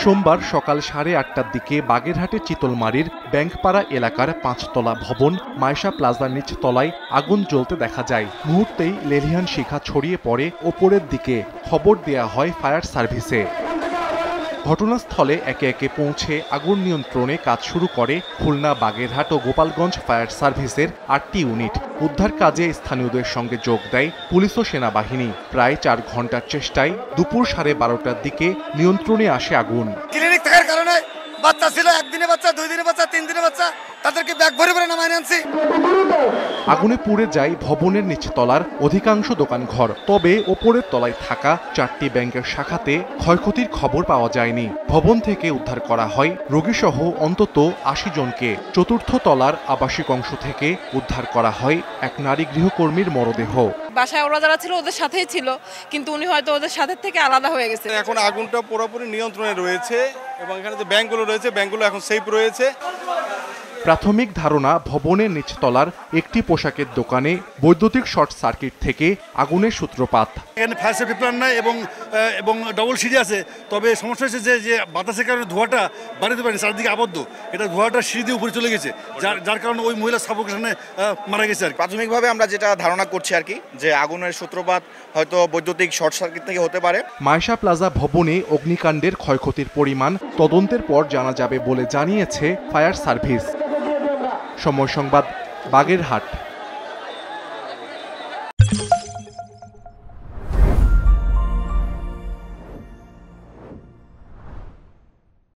সোমবার সকাল 8:30টার দিকে বাগেরহাটের চিতলমারীর ব্যাংকপাড়া এলাকার 5তলা ভবন মাইশা প্লাজার নিচতলায় আগুন জ্বলতে দেখা যায়। মুহূর্তেই লেলিহান শিখা ছড়িয়ে পড়ে ওপরের দিকে। খবর দেয়া হয় ফায়ার সার্ভিসে। ঘটনাস্থলে একে একে পৌঁছে আগুন নিয়ন্ত্রণে কাজ শুরু করে খুলনা, বাগেরহাট ও গোপালগঞ্জ ফায়ার সার্ভিসের 8টি ইউনিট। উদ্ধার কাজে স্থানীয়দের সঙ্গে যোগ দেয় পুলিশ ও সেনাবাহিনী। প্রায় 4 ঘন্টার চেষ্টায় দুপুর 12:30টার দিকে নিয়ন্ত্রণে আসে আগুন। ক্লিনিক থাকার কারণে বাচ্চা ছিল, 1 দিনের বাচ্চা, 2 দিনের বাচ্চা, 3 দিনের বাচ্চা, তাদেরকে ব্যাগ ভরে ভরে নামায় আনছি। আগুনে পুড়ে যায় ভবনের নিচতলার অধিকাংশ দোকানঘর। তবে ওপরের তলায় থাকা 4টি ব্যাংকের শাখাতে ক্ষয়ক্ষতির খবর পাওয়া যায়নি। ভবন থেকে উদ্ধার করা হয় রোগীসহ অন্তত 80 জনকে। চতুর্থ তলার আবাসিক অংশ থেকে উদ্ধার করা হয় এক নারী গৃহকর্মীর মরদেহ। বাসায় ওরা যারা ছিল ওদের সাথেই ছিল, কিন্তু উনি হয়তো ওদের সাথে থেকে আলাদা হয়ে গেছে। এখন আগুনটা পুরোপুরি নিয়ন্ত্রণে রয়েছে এবং এখানে যে ব্যাংকগুলো রয়েছে ব্যাংকগুলো এখন সেফ রয়েছে। প্রাথমিক ধারণা, ভবনের নিচতলার একটি পোশাকের দোকানে বৈদ্যুতিক শর্ট সার্কিট থেকে আগুনের সূত্রপাত। এখানে ফায়ার সেফটি প্ল্যান নাই এবং ডবল সিঁড়ি আছে। তবে সমস্যা হচ্ছে যে বাতাসের কারণে ধোঁয়াটা বাড়িতে পারেনি, চারদিকে আবদ্ধ। এটা ধোঁয়াটা সিঁড়ি দিয়ে উপরে চলে গেছে, যার কারণে ওই মহিলা সাফোকেশনে মারা গেছে। আর প্রাথমিকভাবে আমরা যেটা ধারণা করছি আর কি, যে আগুনের সূত্রপাত হয়তো বৈদ্যুতিক শর্ট সার্কিট থেকে হতে পারে। মাইশা প্লাজা ভবনে অগ্নিকাণ্ডের ক্ষয়ক্ষতির পরিমাণ তদন্তের পর জানা যাবে বলে জানিয়েছে ফায়ার সার্ভিস। সময় সংবাদ, বাগেরহাট।